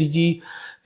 DG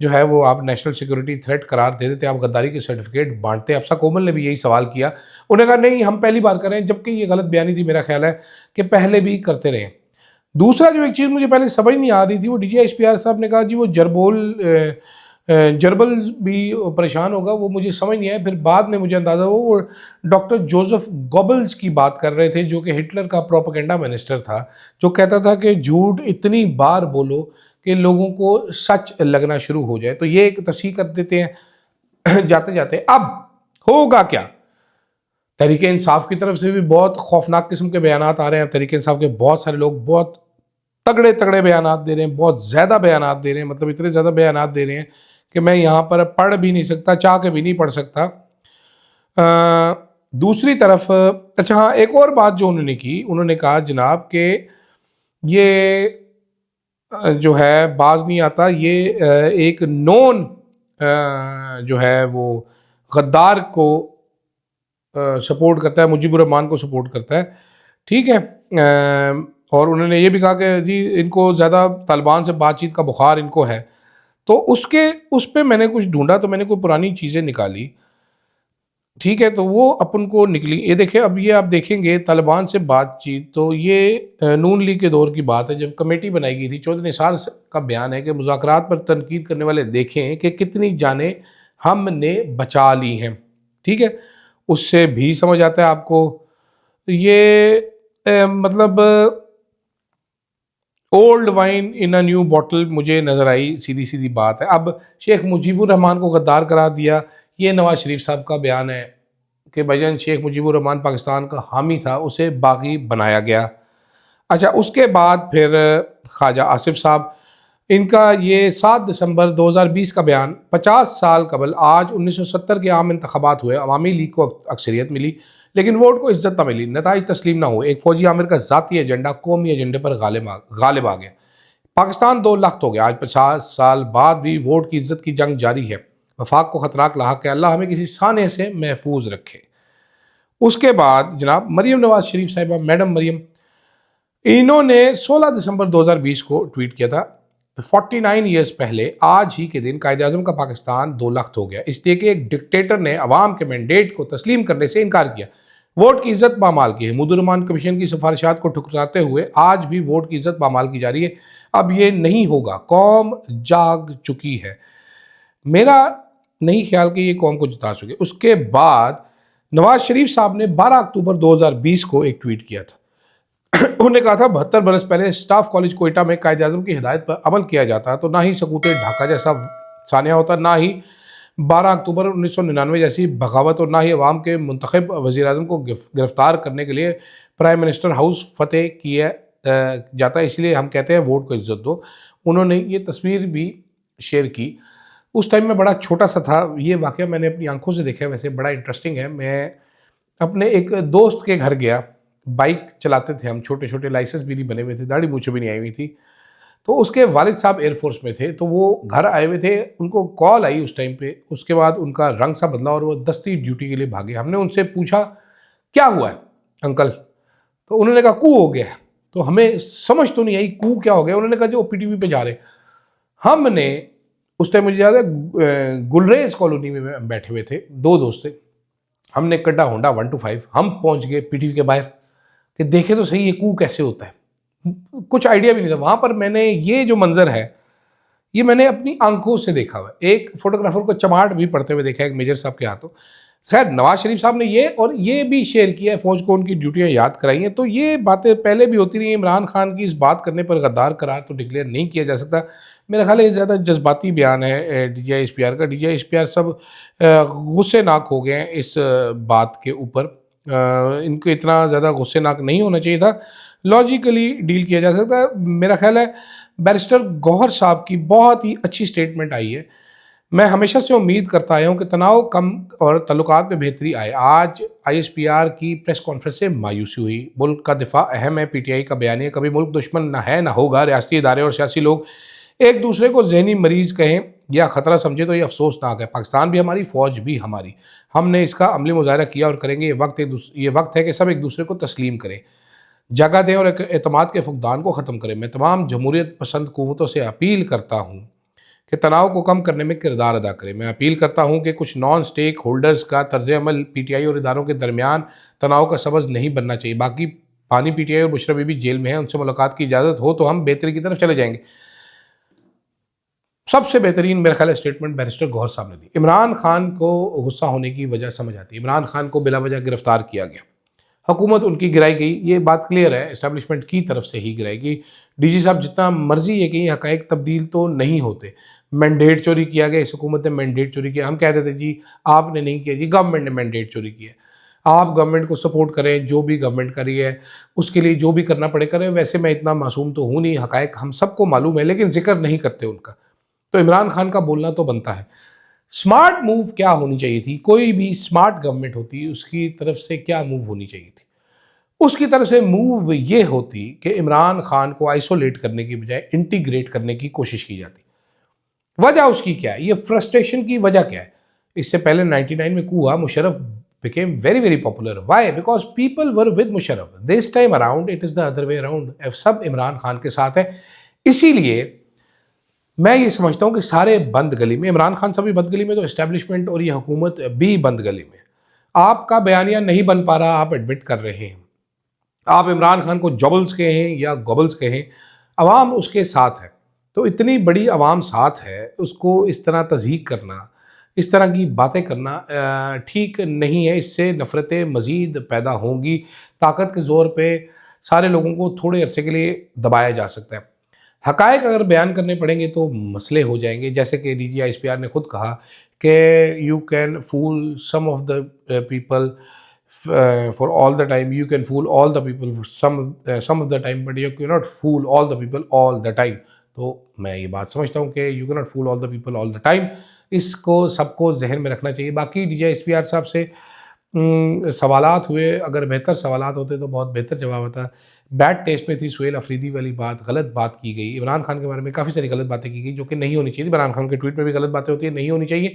جو ہے وہ آپ نیشنل سیکورٹی تھریٹ قرار دے دیتے، آپ غداری کے سرٹیفکیٹ بانٹتے. افسا کومل نے بھی یہی سوال کیا. انہوں نے کہا نہیں ہم پہلی بار کر رہے ہیں، جبکہ یہ غلط بیانی تھی میرا خیال ہے کہ پہلے بھی کرتے رہے. دوسرا جو ایک چیز مجھے پہلے سمجھ نہیں آ رہی تھی، وہ D G H P R صاحب نے کہا جی وہ جربل بھی پریشان ہوگا، وہ مجھے سمجھ نہیں آیا. پھر بعد میں مجھے اندازہ ہوا وہ ڈاکٹر جوزف گوبلز کی بات کر رہے تھے، جو کہ ہٹلر کا پروپیگنڈا منسٹر تھا، جو کہتا تھا کہ جھوٹ اتنی بار بولو کہ لوگوں کو سچ لگنا شروع ہو جائے. تو یہ ایک تصحیح کر دیتے ہیں جاتے جاتے. اب ہوگا کیا؟ تحریک انصاف کی طرف سے بھی بہت خوفناک قسم کے بیانات آ رہے ہیں. تحریک انصاف کے بہت سارے لوگ بہت تگڑے بیانات دے رہے ہیں، بہت زیادہ بیانات دے رہے ہیں، مطلب اتنے زیادہ بیانات دے رہے ہیں کہ میں یہاں پر پڑھ بھی نہیں سکتا، چاہ کے بھی نہیں پڑھ سکتا. دوسری طرف اچھا ہاں ایک اور بات جو انہوں نے کی، انہوں نے کہا جناب کہ یہ جو ہے باز نہیں آتا، یہ ایک نون جو ہے وہ غدار کو سپورٹ کرتا ہے، مجیب الرحمان کو سپورٹ کرتا ہے. ٹھیک ہے. اور انہوں نے یہ بھی کہا کہ جی ان کو زیادہ طالبان سے بات چیت کا بخار ان کو ہے. تو اس پہ میں نے کچھ ڈھونڈا، تو میں نے کوئی پرانی چیزیں نکالی. ٹھیک ہے. تو وہ اپن کو نکلی. یہ دیکھیں اب یہ آپ دیکھیں گے طالبان سے بات چیت، تو یہ نون لیگ کے دور کی بات ہے جب کمیٹی بنائی گئی تھی. چودھری نثار کا بیان ہے کہ مذاکرات پر تنقید کرنے والے دیکھیں کہ کتنی جانیں ہم نے بچا لی ہیں. ٹھیک ہے. اس سے بھی سمجھ آتا ہے آپ کو یہ مطلب old wine in a new bottle مجھے نظر آئی. سیدھی بات ہے. اب شیخ مجیب الرحمان کو غدار قرار دیا، یہ نواز شریف صاحب کا بیان ہے کہ بھائی شیخ مجیب الرحمان پاکستان کا حامی تھا، اسے باغی بنایا گیا. اچھا اس کے بعد پھر خواجہ آصف صاحب، ان کا یہ 7 دسمبر 2020 کا بیان، 50 سال قبل آج 1970 کے عام انتخابات ہوئے، عوامی لیگ کو اکثریت ملی لیکن ووٹ کو عزت نہ ملی، نتائج تسلیم نہ ہوئے، ایک فوجی عامر کا ذاتی ایجنڈا قومی ایجنڈے پر غالب آ گیا، پاکستان 2 لخت ہو گیا. آج 50 سال بعد بھی ووٹ کی عزت کی جنگ جاری ہے، وفاق کو خطرات لاحق ہے، اللہ ہمیں کسی سانے سے محفوظ رکھے. اس کے بعد جناب مریم نواز شریف صاحبہ، میڈم مریم، انہوں نے 16 دسمبر 2020 کو ٹویٹ کیا تھا 49 ایئرز پہلے آج ہی کے دن قائد اعظم کا پاکستان 2 لخت ہو گیا، اس لیے کہ ایک ڈکٹیٹر نے عوام کے مینڈیٹ کو تسلیم کرنے سے انکار کیا، ووٹ کی عزت پامال کی ہے. حمود الرحمان کمیشن کی سفارشات کو ٹھکراتے ہوئے آج بھی ووٹ کی عزت پامال کی جا رہی ہے. اب یہ نہیں ہوگا، قوم جاگ چکی ہے. میرا نہیں خیال کہ یہ قوم کو جتا سکے. اس کے بعد نواز شریف صاحب نے 12 اکتوبر 2020 کو ایک ٹویٹ کیا تھا. انہوں نے کہا تھا 72 برس پہلے اسٹاف کالج کوئٹہ میں قائد اعظم کی ہدایت پر عمل کیا جاتا تو نہ ہی سقوط ڈھاکہ جیسا سانحہ ہوتا، نہ ہی 12 اکتوبر 1999 جیسی بغاوت، اور نہ ہی عوام کے منتخب وزیر اعظم کو گرفتار کرنے کے لیے پرائم منسٹر ہاؤس فتح کیا جاتا. اس لیے ہم کہتے ہیں ووٹ کو عزت دو. انہوں نے یہ تصویر بھی شیئر کی. اس ٹائم میں بڑا چھوٹا سا تھا، یہ واقعہ میں نے اپنی آنکھوں سے دیکھا ہے، ویسے بڑا انٹرسٹنگ ہے. میں اپنے ایک دوست کے گھر گیا، بائک چلاتے تھے ہم، چھوٹے لائسنس بھی نہیں بنے ہوئے تھے، داڑھی مونچھ بھی نہیں آئی ہوئی تھی. تو اس کے والد صاحب ایئر فورس میں تھے، تو وہ گھر آئے ہوئے تھے، ان کو کال آئی اس ٹائم پہ. اس کے بعد ان کا رنگ سا بدلا اور وہ دستی ڈیوٹی کے لیے بھاگے. ہم نے ان سے پوچھا کیا ہوا ہے انکل؟ تو انہوں نے کہا کو ہو گیا. تو ہمیں سمجھ تو نہیں آئی کو کیا ہو گیا. انہوں نے کہا جو پی ٹی وی پہ جا رہے. ہم نے اس ٹائم مجھے یاد ہے گلریز کالونی میں بیٹھے ہوئے تھے، 2 دوست تھے. ہم نے کڈا ہونڈا 125، ہم پہنچ گئے پی ٹی وی کے باہر کہ دیکھے تو صحیح یہ کو کیسے ہوتا ہے. کچھ آئیڈیا بھی نہیں تھا. وہاں پر میں نے یہ جو منظر ہے یہ میں نے اپنی آنکھوں سے دیکھا ہوا ہے. ایک فوٹوگرافر کو چماٹ بھی پڑتے ہوئے دیکھا ایک میجر صاحب کے ہاتھوں. خیر نواز شریف صاحب نے یہ بھی شیئر کیا ہے، فوج کو ان کی ڈیوٹیاں یاد کرائی ہیں. تو یہ باتیں پہلے بھی ہوتی رہی ہیں. عمران خان کی اس بات کرنے پر غدار قرار تو ڈکلیئر نہیں کیا جا سکتا. میرا خیال ہے یہ زیادہ جذباتی بیان ہے D G I S P R کا. D G I S P R سب غصے ناک ہو گئے ہیں اس بات کے اوپر. ان کو اتنا زیادہ غصے ناک نہیں ہونا چاہیے تھا، لاجیکلی ڈیل کیا جا سکتا ہے. میرا خیال ہے بیرسٹر گوہر صاحب کی بہت ہی اچھی سٹیٹمنٹ آئی ہے. میں ہمیشہ سے امید کرتا آیا ہوں کہ تناؤ کم اور تعلقات میں بہتری آئے. آج آئی ایس پی آر کی پریس کانفرنس سے مایوسی ہوئی. ملک کا دفاع اہم ہے. پی ٹی آئی کا بیانیہ کبھی ملک دشمن نہ ہے نہ ہوگا. ریاستی ادارے اور سیاسی لوگ ایک دوسرے کو ذہنی مریض کہیں یا خطرہ سمجھے تو یہ افسوسناک ہے. پاکستان بھی ہماری، فوج بھی ہماری. ہم نے اس کا عملی مظاہرہ کیا اور کریں گے. یہ وقت ہے کہ سب ایک دوسرے کو تسلیم کریں، جگہ دیں اور اعتماد کے فقدان کو ختم کریں. میں تمام جمہوریت پسند قوتوں سے اپیل کرتا ہوں کہ تناؤ کو کم کرنے میں کردار ادا کرے۔ میں اپیل کرتا ہوں کہ کچھ نان سٹیک ہولڈرز کا طرز عمل پی ٹی آئی اور اداروں کے درمیان تناؤ کا سبب نہیں بننا چاہیے۔ باقی پانی پی ٹی آئی اور بشرا بی بی جیل میں ہیں، ان سے ملاقات کی اجازت ہو تو ہم بہتری کی طرف چلے جائیں گے۔ سب سے بہترین میرا خیال ہے اسٹیٹمنٹ بیرسٹر گوہر صاحب نے دی۔ عمران خان کو غصہ ہونے کی وجہ سمجھ آتی ہے۔ عمران خان کو بلا وجہ گرفتار کیا گیا، حکومت ان کی گرائی گئی، یہ بات کلیئر ہے، اسٹیبلشمنٹ کی طرف سے ہی گرائی گئی۔ ڈی جی صاحب جتنا مرضی ہے کہ حقائق تبدیل تو نہیں ہوتے۔ مینڈیٹ چوری کیا گیا، اس حکومت نے مینڈیٹ چوری کیا، ہم کہتے تھے جی آپ نے نہیں کیا، جی گورنمنٹ نے مینڈیٹ چوری کیا۔ آپ گورنمنٹ کو سپورٹ کریں، جو بھی گورنمنٹ کری ہے اس کے لیے جو بھی کرنا پڑے کریں، ویسے میں اتنا معصوم تو ہوں نہیں، حقائق ہم سب کو معلوم ہے، لیکن ذکر نہیں کرتے ان کا۔ تو عمران خان کا بولنا تو بنتا ہے۔ سمارٹ موو کیا ہونی چاہیے تھی؟ کوئی بھی سمارٹ گورنمنٹ ہوتی اس کی طرف سے کیا موو ہونی چاہیے تھی؟ اس کی طرف سے موو یہ ہوتی کہ عمران خان کو آئسولیٹ کرنے کی بجائے انٹیگریٹ کرنے کی کوشش کی جاتی۔ وجہ اس کی کیا ہے؟ یہ فرسٹریشن کی وجہ کیا ہے؟ اس سے پہلے 99 میں کو ہوا، Musharraf became very very popular. Why? Because people were with Musharraf. This time around it is the other way around. اب سب عمران خان کے ساتھ ہیں، اسی لیے میں یہ سمجھتا ہوں کہ سارے بند گلی میں، عمران خان صاحب بھی بند گلی میں، تو اسٹیبلشمنٹ اور یہ حکومت بھی بند گلی میں۔ آپ کا بیانیہ نہیں بن پا رہا، آپ ایڈمٹ کر رہے ہیں، آپ عمران خان کو جوبلز کہیں یا گوبلز کہیں، عوام اس کے ساتھ ہے۔ تو اتنی بڑی عوام ساتھ ہے، اس کو اس طرح تضحیق کرنا، اس طرح کی باتیں کرنا ٹھیک نہیں ہے۔ اس سے نفرتیں مزید پیدا ہوں گی۔ طاقت کے زور پہ سارے لوگوں کو تھوڑے عرصے کے لیے دبایا جا سکتا ہے۔ حقائق اگر بیان کرنے پڑیں گے تو مسئلے ہو جائیں گے، جیسے کہ D G S P R نے خود کہا کہ you can fool some of the people for all the time, you can fool all the people some of the time, but you can not fool all the people all the time. تو میں یہ بات سمجھتا ہوں کہ you can not fool all the people all the time, اس کو سب کو ذہن میں رکھنا چاہیے۔ باقی D G S P R صاحب سے سوالات ہوئے، اگر بہتر سوالات ہوتے تو بہت بہتر جواب ہوتا۔ بیڈ ٹیسٹ میں تھی سہیل افریدی والی بات، غلط بات کی گئی۔ عمران خان کے بارے میں کافی ساری غلط باتیں کی گئی جو کہ نہیں ہونی چاہیے۔ عمران خان کے ٹویٹ میں بھی غلط باتیں ہوتی ہیں، نہیں ہونی چاہیے،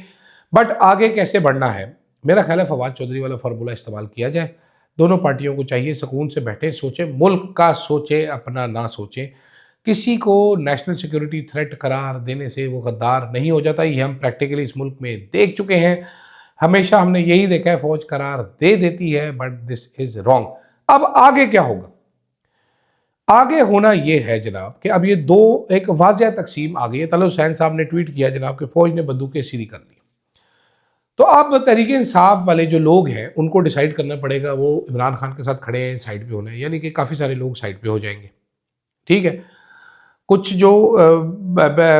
بٹ آگے کیسے بڑھنا ہے؟ میرا خیال ہے فواد چودھری والا فارمولہ استعمال کیا جائے۔ دونوں پارٹیوں کو چاہیے سکون سے بیٹھیں، سوچیں، ملک کا سوچیں، اپنا نہ سوچیں۔ کسی کو نیشنل سیکورٹی تھریٹ قرار دینے سے وہ غدار نہیں ہو جاتا، یہ ہم پریکٹیکلی اس ملک میں دیکھ چکے ہیں۔ ہمیشہ ہم نے یہی دیکھا ہے، فوج قرار دے دیتی ہے، بٹ دس از رانگ۔ اب آگے کیا ہوگا؟ آگے ہونا یہ ہے جناب کہ اب یہ دو ایک واضح تقسیم آ گئی ہے۔ طلعت حسین صاحب نے ٹویٹ کیا جناب کہ فوج نے بندوقیں سیدھی کر لی۔ تو اب تحریک انصاف والے جو لوگ ہیں ان کو ڈیسائیڈ کرنا پڑے گا، وہ عمران خان کے ساتھ کھڑے ہیں، سائڈ پہ ہونا ہے، یعنی کہ کافی سارے لوگ سائڈ پہ ہو جائیں گے، ٹھیک ہے۔ کچھ جو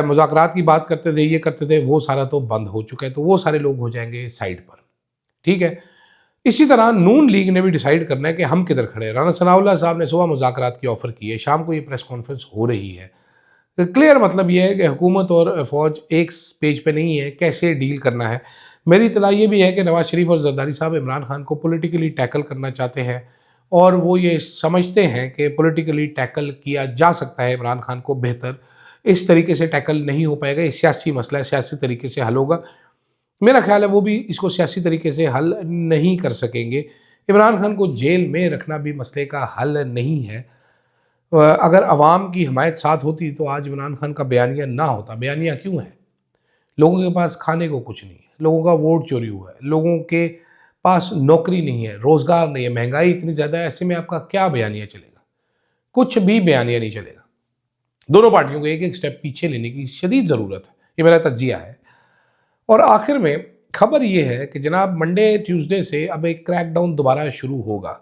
مذاکرات کی بات کرتے تھے، یہ کرتے تھے، وہ سارا تو بند ہو چکا ہے، تو وہ سارے لوگ ہو جائیں گے سائڈ پر، ٹھیک ہے۔ اسی طرح نون لیگ نے بھی ڈیسائیڈ کرنا ہے کہ ہم کدھر کھڑے ہیں۔ رانا ثناء اللہ صاحب نے صبح مذاکرات کی آفر کی ہے، شام کو یہ پریس کانفرنس ہو رہی ہے۔ کلیئر مطلب یہ ہے کہ حکومت اور فوج ایک پیج پہ نہیں ہے، کیسے ڈیل کرنا ہے۔ میری اطلاع یہ بھی ہے کہ نواز شریف اور زرداری صاحب عمران خان کو پولیٹیکلی ٹیکل کرنا چاہتے ہیں، اور وہ یہ سمجھتے ہیں کہ پولیٹیکلی ٹیکل کیا جا سکتا ہے عمران خان کو بہتر۔ اس طریقے سے ٹیکل نہیں ہو پائے گا، یہ سیاسی مسئلہ ہے، سیاسی طریقے سے حل ہوگا۔ میرا خیال ہے وہ بھی اس کو سیاسی طریقے سے حل نہیں کر سکیں گے۔ عمران خان کو جیل میں رکھنا بھی مسئلے کا حل نہیں ہے۔ اگر عوام کی حمایت ساتھ ہوتی تو آج عمران خان کا بیانیہ نہ ہوتا۔ بیانیہ کیوں ہے؟ لوگوں کے پاس کھانے کو کچھ نہیں ہے، لوگوں کا ووٹ چوری ہوا ہے، لوگوں کے پاس نوکری نہیں ہے، روزگار نہیں ہے، مہنگائی اتنی زیادہ ہے، ایسے میں آپ کا کیا بیانیہ چلے گا؟ کچھ بھی بیانیہ نہیں چلے گا۔ دونوں پارٹیوں کو ایک ایک سٹیپ پیچھے لینے کی شدید ضرورت ہے، یہ میرا تجزیہ ہے۔ اور آخر میں خبر یہ ہے کہ جناب منڈے ٹیوزڈے سے اب ایک کریک ڈاؤن دوبارہ شروع ہوگا۔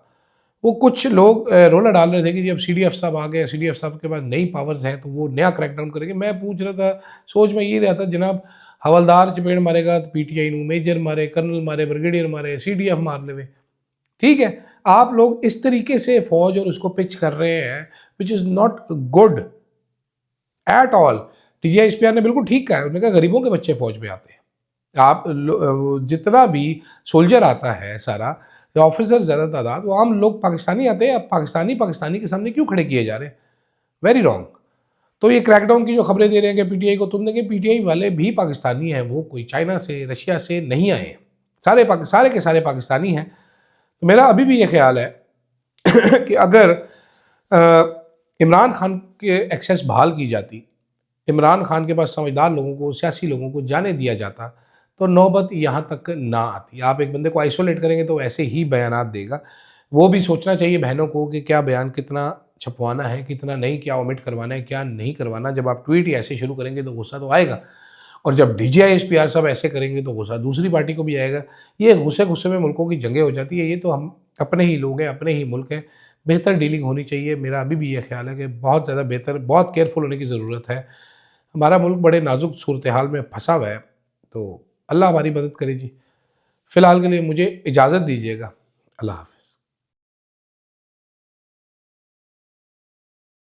وہ کچھ لوگ رولا ڈال رہے تھے کہ جب سی ڈی ایف صاحب آ گئے، سی ڈی ایف صاحب کے پاس نئی پاورز ہیں تو وہ نیا کریک ڈاؤن کریں گے۔ میں پوچھ رہا تھا، سوچ میں یہ رہا تھا جناب حوالدار چپیڑ مارے گا تو پی ٹی آئی نو، میجر مارے، کرنل مارے، بریگیڈیئر مارے، سی ڈی ایف مار لے، ٹھیک ہے۔ آپ لوگ اس طریقے سے فوج اور اس کو پچ کر رہے ہیں which is not good at all۔ D G S P R نے بالکل ٹھیک کہا ہے، انہوں نے کہا غریبوں کے بچے فوج میں آتے ہیں۔ آپ جتنا بھی سولجر آتا ہے سارا آفیسر زیادہ تعداد، وہ عام لوگ پاکستانی آتے ہیں، اب پاکستانی کے سامنے کیوں کھڑے کیے جا رہے ہیں؟ Very wrong. تو یہ کریک ڈاؤن کی جو خبریں دے رہے ہیں کہ پی ٹی آئی کو، تم دیکھیں پی ٹی آئی والے بھی پاکستانی ہیں، وہ کوئی چائنا سے رشیا سے نہیں آئے ہیں، سارے کے سارے پاکستانی ہیں۔ تو میرا ابھی بھی یہ خیال ہے کہ اگر عمران خان کے ایکسیس بحال کی جاتی، عمران خان کے پاس سمجھدار لوگوں کو، سیاسی لوگوں کو جانے دیا جاتا تو نوبت یہاں تک نہ آتی۔ آپ ایک بندے کو آئسولیٹ کریں گے تو ایسے ہی بیانات دے گا۔ وہ بھی سوچنا چاہیے بہنوں کو کہ کیا بیان کتنا چھپوانا ہے، کتنا نہیں، کیا اومٹ کروانا ہے، کیا نہیں کروانا۔ جب آپ ٹویٹ ہی ایسے شروع کریں گے تو غصہ تو آئے گا، اور جب D G I S P R صاحب ایسے کریں گے تو غصہ دوسری پارٹی کو بھی آئے گا۔ یہ غصے میں ملکوں کی جنگیں ہو جاتی ہے۔ یہ تو ہم اپنے ہی لوگ ہیں، اپنے ہی ملک ہیں، بہتر ڈیلنگ ہونی چاہیے۔ میرا ابھی بھی یہ خیال ہے کہ بہت زیادہ بہتر، بہت کیئرفل ہونے کی ضرورت ہے۔ ہمارا ملک بڑے نازک صورتحال میں پھنسا ہوا ہے، تو اللہ ہماری مدد کرے جی۔ فی الحال کے لیے مجھے اجازت دیجیے گا۔ اللہ حافظ۔